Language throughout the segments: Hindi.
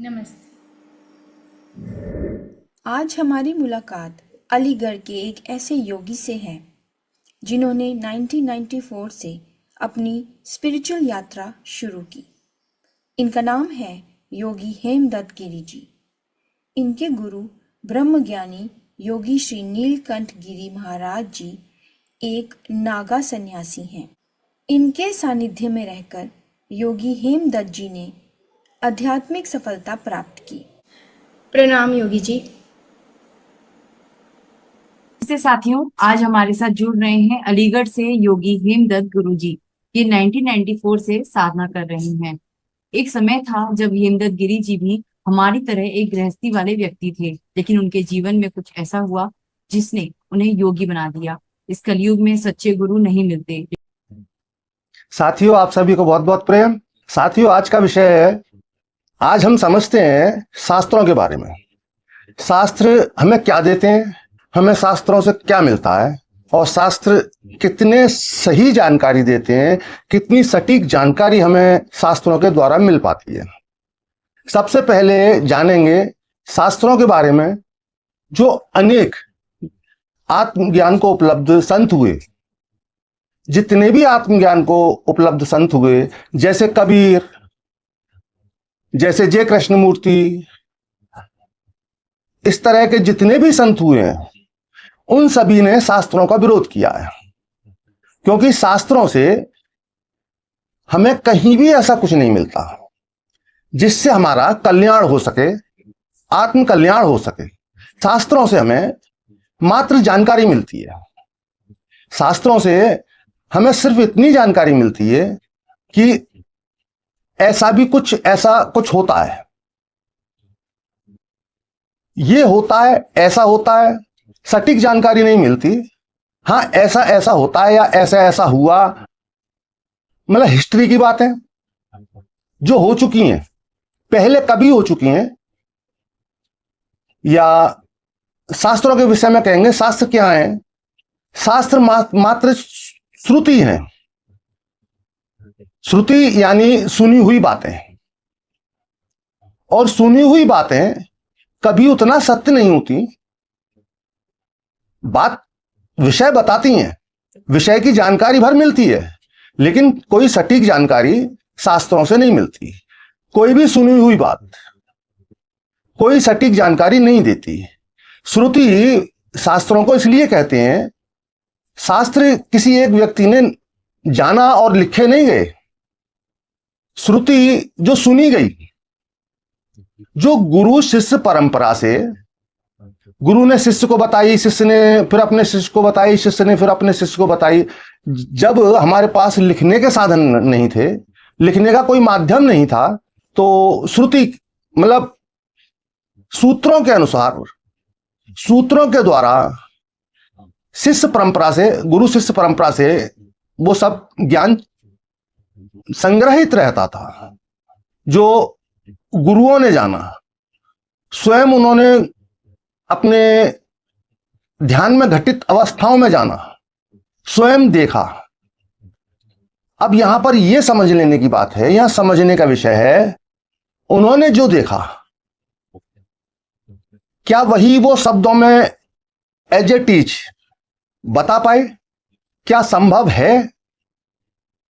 नमस्ते। आज हमारी मुलाकात अलीगढ़ के एक ऐसे योगी से है जिन्होंने 1994 से अपनी स्पिरिचुअल यात्रा शुरू की। इनका नाम है योगी हेमदत्त गिरी जी। इनके गुरु ब्रह्मज्ञानी योगी श्री नीलकंठ गिरी महाराज जी एक नागा सन्यासी हैं। इनके सानिध्य में रहकर योगी हेमदत्त जी ने आध्यात्मिक सफलता प्राप्त की। प्रणाम योगी जी। से साथियों, आज हमारे साथ जुड़ रहे हैं अलीगढ़ से योगी हेमदत्त गुरु जी। ये 1994 से साधना कर रहे हैं। एक समय था जब हेमदत्त गिरी जी भी हमारी तरह एक गृहस्थी वाले व्यक्ति थे, लेकिन उनके जीवन में कुछ ऐसा हुआ जिसने उन्हें योगी बना दिया। इस कलयुग में सच्चे गुरु नहीं मिलते। साथियों, आप सभी को बहुत बहुत प्रेम। साथियों, आज का विषय है, आज हम समझते हैं शास्त्रों के बारे में। शास्त्र हमें क्या देते हैं, हमें शास्त्रों से क्या मिलता है, और शास्त्र कितने सही जानकारी देते हैं, कितनी सटीक जानकारी हमें शास्त्रों के द्वारा मिल पाती है। सबसे पहले जानेंगे शास्त्रों के बारे में। जो अनेक आत्मज्ञान को उपलब्ध संत हुए, जितने भी आत्मज्ञान को उपलब्ध संत हुए, जैसे कबीर, जैसे जय कृष्णमूर्ति, इस तरह के जितने भी संत हुए हैं, उन सभी ने शास्त्रों का विरोध किया है। क्योंकि शास्त्रों से हमें कहीं भी ऐसा कुछ नहीं मिलता जिससे हमारा कल्याण हो सके, आत्म कल्याण हो सके। शास्त्रों से हमें मात्र जानकारी मिलती है। शास्त्रों से हमें सिर्फ इतनी जानकारी मिलती है कि ऐसा कुछ होता है, ये होता है, ऐसा होता है। सटीक जानकारी नहीं मिलती। हाँ, ऐसा ऐसा होता है या ऐसा ऐसा हुआ, मतलब हिस्ट्री की बात है जो हो चुकी हैं, पहले कभी हो चुकी हैं। या शास्त्रों के विषय में कहेंगे, शास्त्र क्या है? शास्त्र मात्र श्रुति है। श्रुति यानी सुनी हुई बातें, और सुनी हुई बातें कभी उतना सत्य नहीं होती। बात विषय बताती हैं, विषय की जानकारी भर मिलती है, लेकिन कोई सटीक जानकारी शास्त्रों से नहीं मिलती। कोई भी सुनी हुई बात कोई सटीक जानकारी नहीं देती। श्रुति शास्त्रों को इसलिए कहते हैं, शास्त्र किसी एक व्यक्ति ने जाना और लिखे नहीं गए। श्रुति जो सुनी गई, जो गुरु शिष्य परंपरा से, गुरु ने शिष्य को बताई, शिष्य ने फिर अपने शिष्य को बताई, शिष्य ने फिर अपने शिष्य को बताई। जब हमारे पास लिखने के साधन नहीं थे, लिखने का कोई माध्यम नहीं था, तो श्रुति मतलब सूत्रों के अनुसार, सूत्रों के द्वारा शिष्य परंपरा से, गुरु शिष्य परंपरा से वो सब ज्ञान संग्रहित रहता था। जो गुरुओं ने जाना, स्वयं उन्होंने अपने ध्यान में घटित अवस्थाओं में जाना, स्वयं देखा। अब यहां पर यह समझ लेने की बात है, यहां समझने का विषय है, उन्होंने जो देखा, क्या वही वो शब्दों में एज ए टीच बता पाए? क्या संभव है?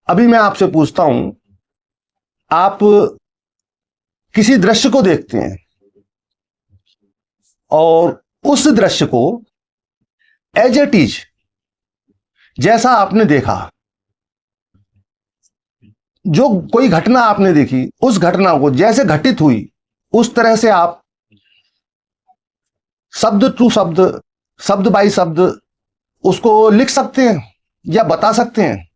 अभी मैं आपसे पूछता हूं, आप किसी दृश्य को देखते हैं और उस दृश्य को एज ए टीच, जैसा आपने देखा, जो कोई घटना आपने देखी, उस घटना को जैसे घटित हुई उस तरह से आप शब्द टू शब्द, शब्द बाई शब्द उसको लिख सकते हैं या बता सकते हैं।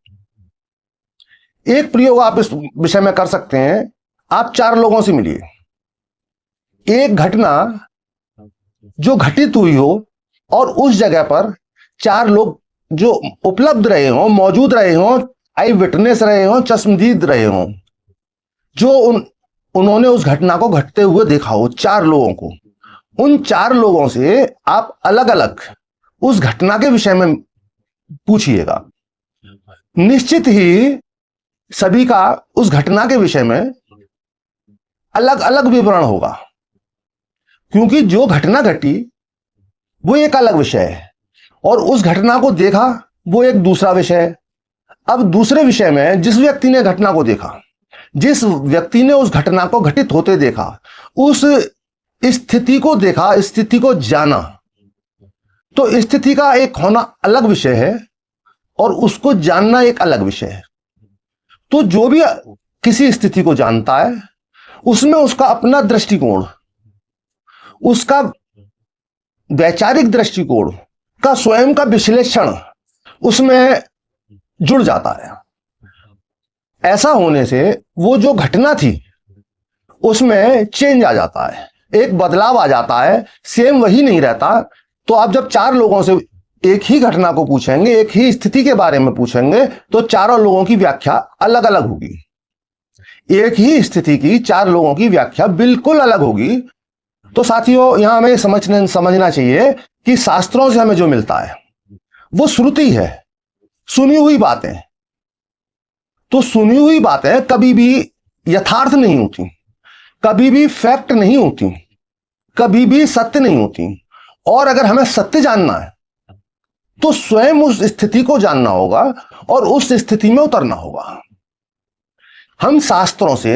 एक प्रयोग आप इस विषय में कर सकते हैं। आप 4 लोगों से मिलिए, एक घटना जो घटित हुई हो और उस जगह पर 4 लोग जो उपलब्ध रहे हों, मौजूद रहे हों, आई विटनेस रहे हों, चश्मदीद रहे हों, जो उन्होंने उस घटना को घटते हुए देखा हो, 4 लोगों को। उन 4 लोगों से आप अलग अलग उस घटना के विषय में पूछिएगा। निश्चित ही सभी का उस घटना के विषय में अलग अलग विवरण होगा, क्योंकि जो घटना घटी वो एक अलग विषय है और उस घटना को देखा वो एक दूसरा विषय है। अब दूसरे विषय में जिस व्यक्ति ने घटना को देखा, जिस व्यक्ति ने उस घटना को घटित होते देखा, उस स्थिति को देखा, स्थिति को जाना, तो स्थिति का एक होना अलग विषय है और उसको जानना एक अलग विषय है। तो जो भी किसी स्थिति को जानता है उसमें उसका अपना दृष्टिकोण, उसका वैचारिक दृष्टिकोण का स्वयं का विश्लेषण उसमें जुड़ जाता है। ऐसा होने से वो जो घटना थी उसमें चेंज आ जाता है, एक बदलाव आ जाता है, सेम वही नहीं रहता। तो आप जब चार लोगों से एक ही घटना को पूछेंगे, एक ही स्थिति के बारे में पूछेंगे, तो चारों लोगों की व्याख्या अलग अलग होगी। एक ही स्थिति की चार लोगों की व्याख्या बिल्कुल अलग होगी। तो साथियों, यहां हमें समझना चाहिए कि शास्त्रों से हमें जो मिलता है वो श्रुति है, सुनी हुई बातें। तो सुनी हुई बातें कभी भी यथार्थ नहीं होती, कभी भी फैक्ट नहीं होती, कभी भी सत्य नहीं होती। और अगर हमें सत्य जानना है तो स्वयं उस स्थिति को जानना होगा और उस स्थिति में उतरना होगा। हम शास्त्रों से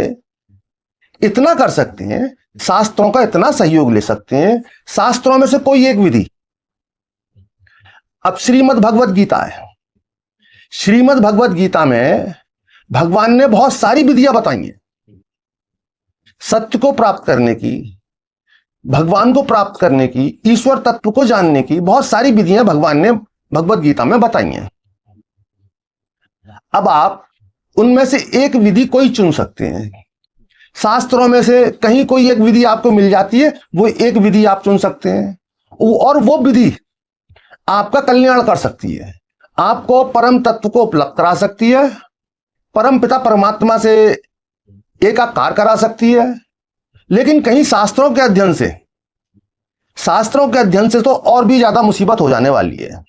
इतना कर सकते हैं, शास्त्रों का इतना सहयोग ले सकते हैं। शास्त्रों में से कोई एक विधि, अब श्रीमद् भगवत गीता है, श्रीमद् भगवत गीता में भगवान ने बहुत सारी विधियां बताई हैं सत्य को प्राप्त करने की, भगवान को प्राप्त करने की, ईश्वर तत्व को जानने की। बहुत सारी विधियां भगवान ने भगवत गीता में बताई हैं। अब आप उनमें से एक विधि कोई चुन सकते हैं। शास्त्रों में से कहीं कोई एक विधि आपको मिल जाती है, वो एक विधि आप चुन सकते हैं और वो विधि आपका कल्याण कर सकती है, आपको परम तत्व को उपलब्ध करा सकती है, परम पिता परमात्मा से एकाकार करा सकती है। लेकिन कहीं शास्त्रों के अध्ययन से तो और भी ज्यादा मुसीबत हो जाने वाली है।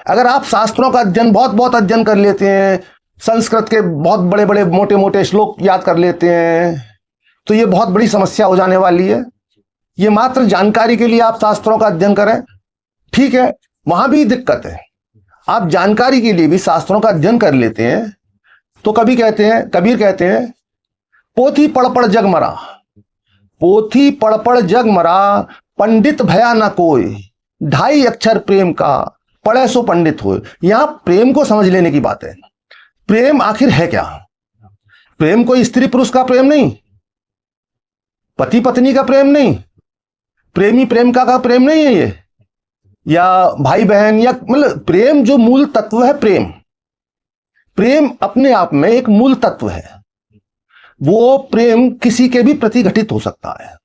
अगर आप शास्त्रों का अध्ययन बहुत अध्ययन कर लेते हैं, संस्कृत के बहुत बड़े बड़े मोटे मोटे श्लोक याद कर लेते हैं, तो ये बहुत बड़ी समस्या हो जाने वाली है। ये मात्र जानकारी के लिए आप शास्त्रों का अध्ययन करें, ठीक है, वहां भी दिक्कत है। आप जानकारी के लिए भी शास्त्रों का अध्ययन कर लेते हैं तो कबीर कहते हैं पोथी पढ़ जग मरा, पोथी पढ़ जग मरा, पंडित भया न कोई, 2.5 अक्षर प्रेम का, पढ़े सो पंडित हो। यहां प्रेम को समझ लेने की बात है। प्रेम आखिर है क्या? प्रेम कोई स्त्री पुरुष का प्रेम नहीं, पति पत्नी का प्रेम नहीं, प्रेमी प्रेमिका का प्रेम नहीं है ये, या भाई बहन, या मतलब प्रेम जो मूल तत्व है, प्रेम अपने आप में एक मूल तत्व है। वो प्रेम किसी के भी प्रति घटित हो सकता है।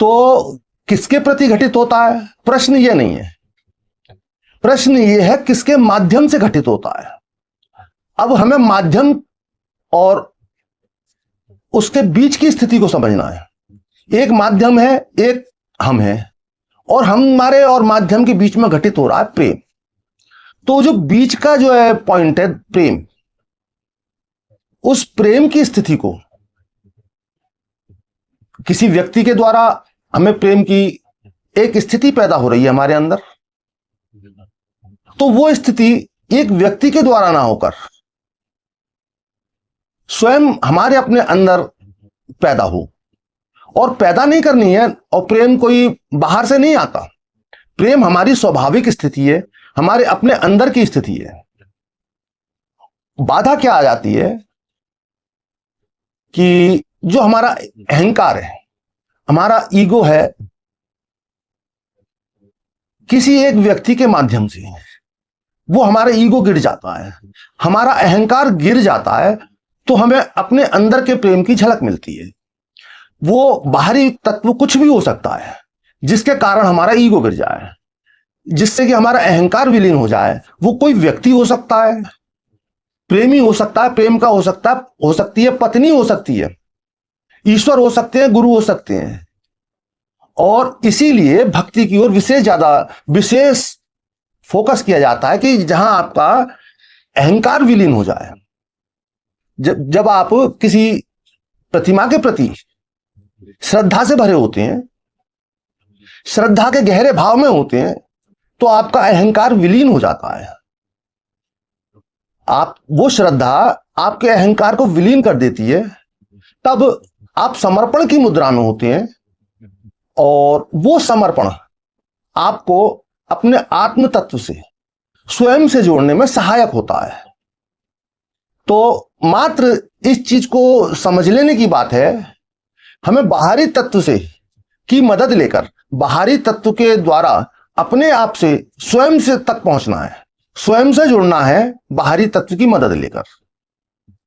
तो किसके प्रति घटित होता है, प्रश्न ये नहीं है, प्रश्न ये है किसके माध्यम से घटित होता है। अब हमें माध्यम और उसके बीच की स्थिति को समझना है। एक माध्यम है, एक हम हैं, और हमारे और माध्यम के बीच में घटित हो रहा है प्रेम। तो जो बीच का जो है पॉइंट है प्रेम, उस प्रेम की स्थिति को किसी व्यक्ति के द्वारा हमें प्रेम की एक स्थिति पैदा हो रही है हमारे अंदर, तो वो स्थिति एक व्यक्ति के द्वारा ना होकर स्वयं हमारे अपने अंदर पैदा हो। और पैदा नहीं करनी है, और प्रेम कोई बाहर से नहीं आता, प्रेम हमारी स्वाभाविक स्थिति है, हमारे अपने अंदर की स्थिति है। बाधा क्या आ जाती है कि जो हमारा अहंकार है, हमारा ईगो है, किसी एक व्यक्ति के माध्यम से वो हमारा ईगो गिर जाता है, हमारा अहंकार गिर जाता है, तो हमें अपने अंदर के प्रेम की झलक मिलती है। वो बाहरी तत्व कुछ भी हो सकता है जिसके कारण हमारा ईगो गिर जाए, जिससे कि हमारा अहंकार विलीन हो जाए। वो कोई व्यक्ति हो सकता है, प्रेमी हो सकता है, प्रेम का हो सकती है, पत्नी हो सकती है, ईश्वर हो सकते हैं, गुरु हो सकते हैं। और इसीलिए भक्ति की ओर विशेष फोकस किया जाता है कि जहां आपका अहंकार विलीन हो जाए। जब आप किसी प्रतिमा के प्रति श्रद्धा से भरे होते हैं, श्रद्धा के गहरे भाव में होते हैं, तो आपका अहंकार विलीन हो जाता है। आप वो श्रद्धा आपके अहंकार को विलीन कर देती है, तब आप समर्पण की मुद्रा में होते हैं और वो समर्पण आपको अपने आत्म तत्व से, स्वयं से जोड़ने में सहायक होता है। तो मात्र इस चीज को समझ लेने की बात है, हमें बाहरी तत्व से की मदद लेकर, बाहरी तत्व के द्वारा अपने आप से स्वयं से तक पहुंचना है, स्वयं से जुड़ना है बाहरी तत्व की मदद लेकर।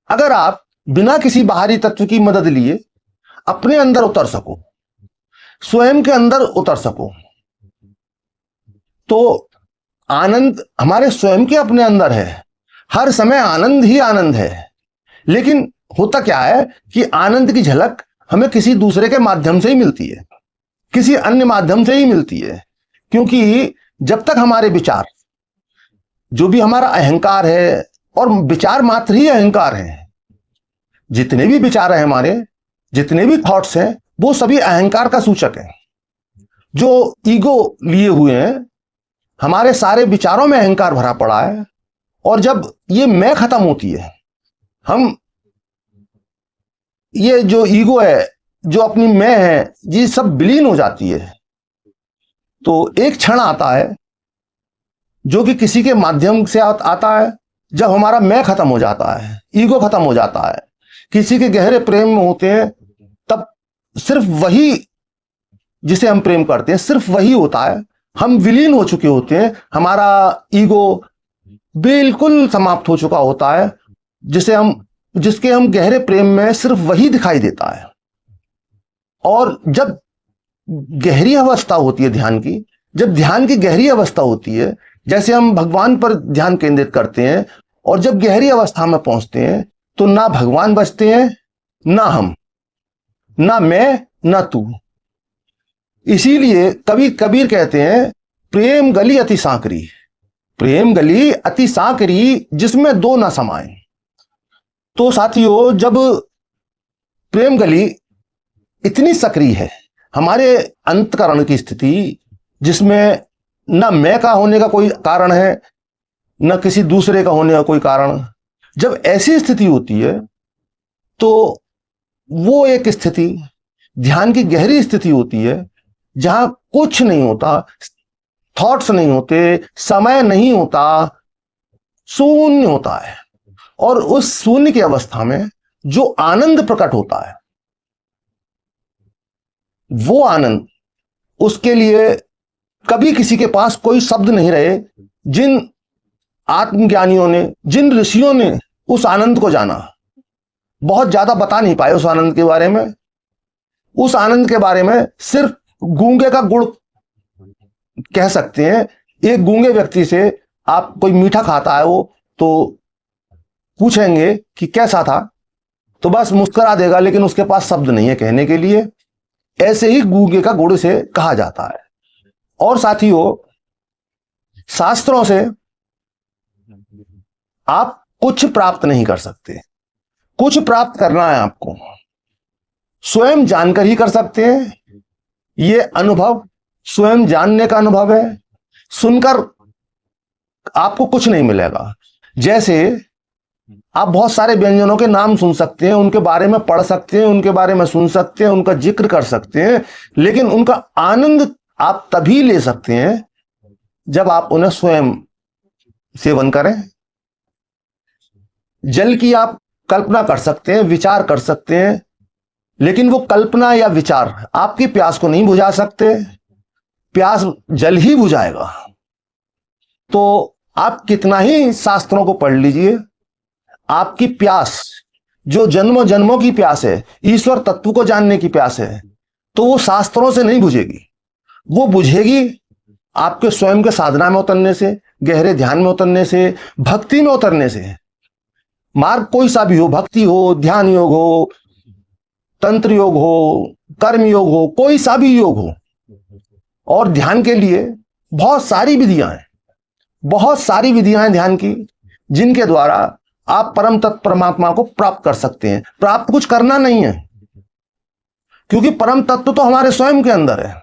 अगर आप बिना किसी बाहरी तत्व की मदद लिए अपने अंदर उतर सको, स्वयं के अंदर उतर सको, तो आनंद हमारे स्वयं के अपने अंदर है। हर समय आनंद ही आनंद है। लेकिन होता क्या है कि आनंद की झलक हमें किसी दूसरे के माध्यम से ही मिलती है, किसी अन्य माध्यम से ही मिलती है। क्योंकि जब तक हमारे विचार, जो भी हमारा अहंकार है, और विचार मात्र ही अहंकार है, जितने भी विचार हैं हमारे, जितने भी थॉट्स हैं, वो सभी अहंकार का सूचक है। जो ईगो लिए हुए हैं, हमारे सारे विचारों में अहंकार भरा पड़ा है। और जब ये मैं खत्म होती है, हम ये जो ईगो है, जो अपनी मैं है, ये सब विलीन हो जाती है, तो एक क्षण आता है जो कि किसी के माध्यम से आता है, जब हमारा मैं खत्म हो जाता है, ईगो खत्म हो जाता है, किसी के गहरे प्रेम में होते हैं, तब सिर्फ वही जिसे हम प्रेम करते हैं, सिर्फ वही होता है। हम विलीन हो चुके होते हैं, हमारा ईगो बिल्कुल समाप्त हो चुका होता है, जिसके हम गहरे प्रेम में सिर्फ वही दिखाई देता है। और जब गहरी अवस्था होती है ध्यान की, जब ध्यान की गहरी अवस्था होती है, जैसे हम भगवान पर ध्यान केंद्रित करते हैं, और जब गहरी अवस्था में पहुंचते हैं, तो ना भगवान बचते हैं, ना हम, ना मैं, ना तू। इसीलिए कबीर कहते हैं, प्रेम गली अति सांकरी, प्रेम गली अति सांकरी, जिसमें दो ना समाए। तो साथियों, जब प्रेम गली इतनी सक्रिय है, हमारे अंतकरण की स्थिति, जिसमें न मैं का होने का कोई कारण है, न किसी दूसरे का होने का कोई कारण, जब ऐसी स्थिति होती है, तो वो एक स्थिति ध्यान की गहरी स्थिति होती है, जहां कुछ नहीं होता, थॉट्स नहीं होते, समय नहीं होता, शून्य होता है। और उस शून्य की अवस्था में जो आनंद प्रकट होता है, वो आनंद, उसके लिए कभी किसी के पास कोई शब्द नहीं रहे। जिन आत्मज्ञानियों ने, जिन ऋषियों ने उस आनंद को जाना, बहुत ज्यादा बता नहीं पाए उस आनंद के बारे में। उस आनंद के बारे में सिर्फ गूंगे का गुड़ कह सकते हैं। एक गूंगे व्यक्ति से आप कोई मीठा खाता है, वो तो पूछेंगे कि कैसा था, तो बस मुस्कुरा देगा, लेकिन उसके पास शब्द नहीं है कहने के लिए। ऐसे ही गूंगे का गुड़ से कहा जाता है। और साथियों, शास्त्रों से आप कुछ प्राप्त नहीं कर सकते। कुछ प्राप्त करना है आपको, स्वयं जानकर ही कर सकते हैं। ये अनुभव स्वयं जानने का अनुभव है। सुनकर आपको कुछ नहीं मिलेगा। जैसे आप बहुत सारे व्यंजनों के नाम सुन सकते हैं, उनके बारे में पढ़ सकते हैं, उनके बारे में सुन सकते हैं, उनका जिक्र कर सकते हैं, लेकिन उनका आनंद आप तभी ले सकते हैं जब आप उन्हें स्वयं सेवन करें। जल की आप कल्पना कर सकते हैं, विचार कर सकते हैं, लेकिन वो कल्पना या विचार आपकी प्यास को नहीं बुझा सकते। प्यास जल ही बुझाएगा। तो आप कितना ही शास्त्रों को पढ़ लीजिए, आपकी प्यास जो जन्मों जन्मों की प्यास है, ईश्वर तत्व को जानने की प्यास है, तो वो शास्त्रों से नहीं बुझेगी। वो बुझेगी आपके स्वयं के साधना में उतरने से, गहरे ध्यान में उतरने से, भक्ति में उतरने से। मार्ग कोई सा भी हो, भक्ति हो, ध्यान योग हो, तंत्र योग हो, कर्म योग हो, कोई सा भी योग हो। और ध्यान के लिए बहुत सारी विधियां हैं, बहुत सारी विधियां हैं ध्यान की, जिनके द्वारा आप परम तत्व परमात्मा को प्राप्त कर सकते हैं। प्राप्त कुछ करना नहीं है, क्योंकि परम तत्व तो हमारे स्वयं के अंदर है।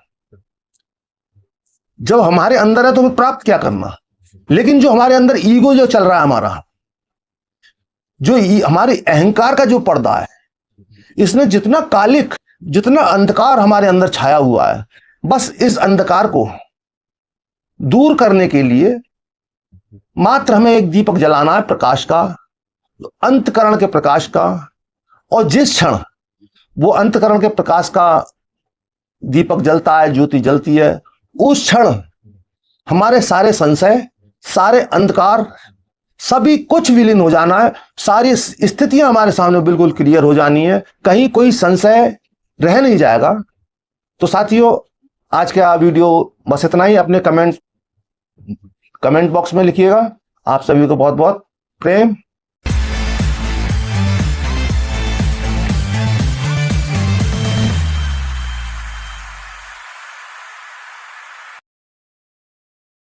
जब हमारे अंदर है तो हमें प्राप्त क्या करना। लेकिन जो हमारे अंदर ईगो जो चल रहा है, हमारा जो हमारे अहंकार का जो पर्दा है, इसने जितना कालिक, जितना अंधकार हमारे अंदर छाया हुआ है, बस इस अंधकार को दूर करने के लिए मात्र हमें एक दीपक जलाना है, प्रकाश का, अंतकरण के प्रकाश का। और जिस क्षण वो अंतकरण के प्रकाश का दीपक जलता है, ज्योति जलती है, उस क्षण हमारे सारे संशय, सारे अंधकार, सभी कुछ विलीन हो जाना है। सारी स्थितियां हमारे सामने बिल्कुल क्लियर हो जानी है, कहीं कोई संशय रह नहीं जाएगा। तो साथियों, आज का वीडियो बस इतना ही। अपने कमेंट बॉक्स में लिखिएगा। आप सभी को बहुत बहुत प्रेम।